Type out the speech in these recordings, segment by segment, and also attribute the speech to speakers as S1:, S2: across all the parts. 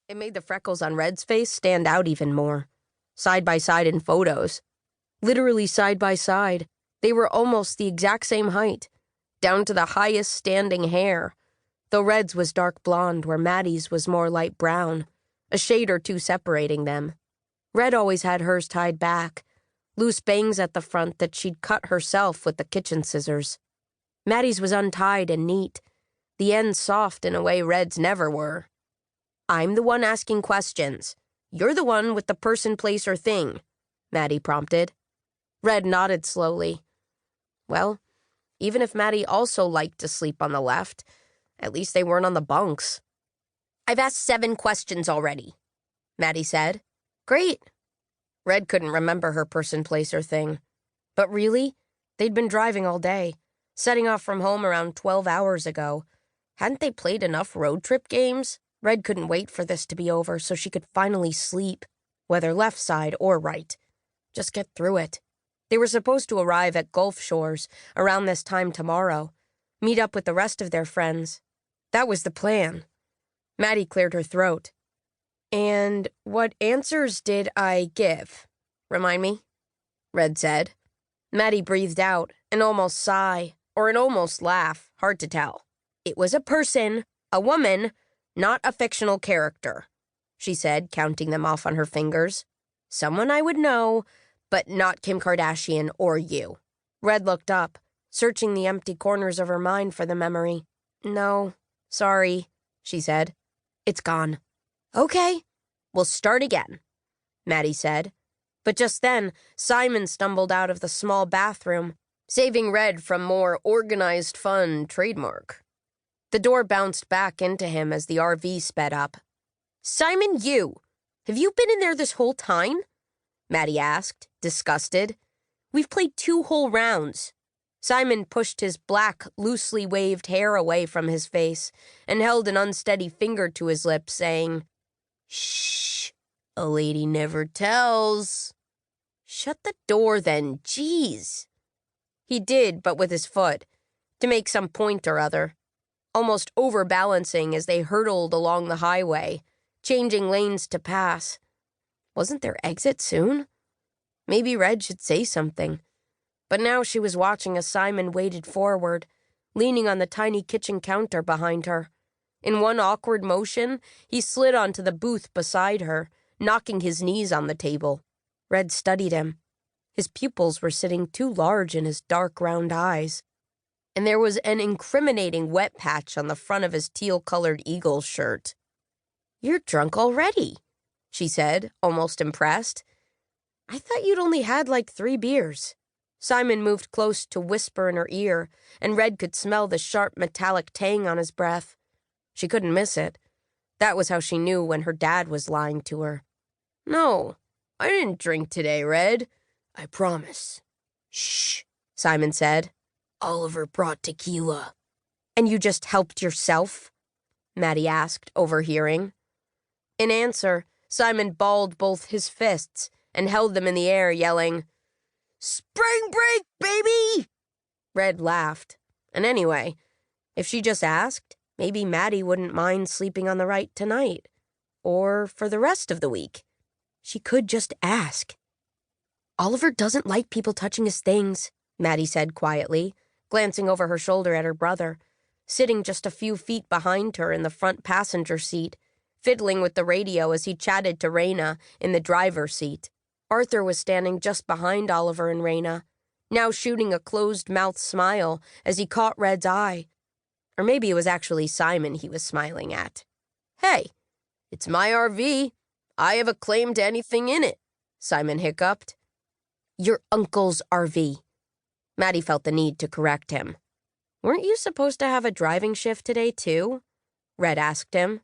S1: It made the freckles on Red's face stand out even more. Side by side in photos. Literally side by side. They were almost the exact same height, down to the highest standing hair, though Red's was dark blonde where Maddie's was more light brown, a shade or two separating them. Red always had hers tied back, loose bangs at the front that she'd cut herself with the kitchen scissors. Maddie's was untied and neat, the ends soft in a way Red's never were. "I'm the one asking questions. You're the one with the person, place, or thing," Maddie prompted. Red nodded slowly. Well, even if Maddie also liked to sleep on the left, at least they weren't on the bunks. "I've asked 7 questions already," Maddie said. "Great." Red couldn't remember her person, place, or thing. But really, they'd been driving all day, setting off from home around 12 hours ago. Hadn't they played enough road trip games? Red couldn't wait for this to be over so she could finally sleep, whether left side or right. Just get through it. They were supposed to arrive at Gulf Shores around this time tomorrow, meet up with the rest of their friends. That was the plan. Maddie cleared her throat. "And what answers did I give? Remind me?" Red said. Maddie breathed out, an almost sigh, or an almost laugh, hard to tell. "It was a person, a woman, not a fictional character," she said, counting them off on her fingers. "Someone I would know, but not Kim Kardashian or you." Red looked up, searching the empty corners of her mind for the memory. "No, sorry," she said. "It's gone." "Okay, we'll start again," Maddie said. But just then, Simon stumbled out of the small bathroom, saving Red from more organized fun trademark. The door bounced back into him as the RV sped up. "Simon, have you been in there this whole time?" Maddie asked, disgusted. "We've played 2 whole rounds." Simon pushed his black, loosely waved hair away from his face and held an unsteady finger to his lips, saying, "Shh, a lady never tells." "Shut the door then, jeez." He did, but with his foot, to make some point or other, almost overbalancing as they hurtled along the highway, changing lanes to pass. Wasn't their exit soon? Maybe Red should say something. But now she was watching as Simon waded forward, leaning on the tiny kitchen counter behind her. In one awkward motion, he slid onto the booth beside her, knocking his knees on the table. Red studied him. His pupils were sitting too large in his dark round eyes, and there was an incriminating wet patch on the front of his teal-colored Eagles shirt. "You're drunk already," she said, almost impressed. "I thought you'd only had like 3 beers. Simon moved close to whisper in her ear, and Red could smell the sharp metallic tang on his breath. She couldn't miss it. That was how she knew when her dad was lying to her. "No, I didn't drink today, Red. I promise." "Shh," Simon said. "Oliver brought tequila." "And you just helped yourself?" Maddie asked, overhearing. In answer, Simon balled both his fists and held them in the air, yelling, "Spring break, baby!" Red laughed. And anyway, if she just asked, maybe Maddie wouldn't mind sleeping on the right tonight. Or for the rest of the week. She could just ask. "Oliver doesn't like people touching his things," Maddie said quietly, glancing over her shoulder at her brother, sitting just a few feet behind her in the front passenger seat, fiddling with the radio as he chatted to Raina in the driver's seat. Arthur was standing just behind Oliver and Raina, now shooting a closed-mouthed smile as he caught Red's eye. Or maybe it was actually Simon he was smiling at. "Hey, it's my RV. I have a claim to anything in it," Simon hiccuped. "Your uncle's RV." Maddie felt the need to correct him. "Weren't you supposed to have a driving shift today, too?" Red asked him.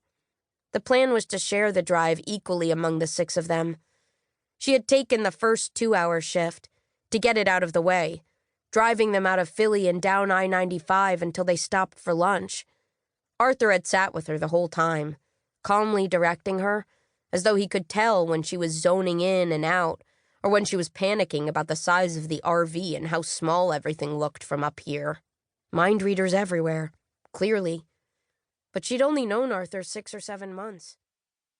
S1: The plan was to share the drive equally among the 6 of them. She had taken the first 2-hour shift to get it out of the way, driving them out of Philly and down I-95 until they stopped for lunch. Arthur had sat with her the whole time, calmly directing her, as though he could tell when she was zoning in and out, or when she was panicking about the size of the RV and how small everything looked from up here. Mind readers everywhere, clearly. But she'd only known Arthur 6 or 7 months.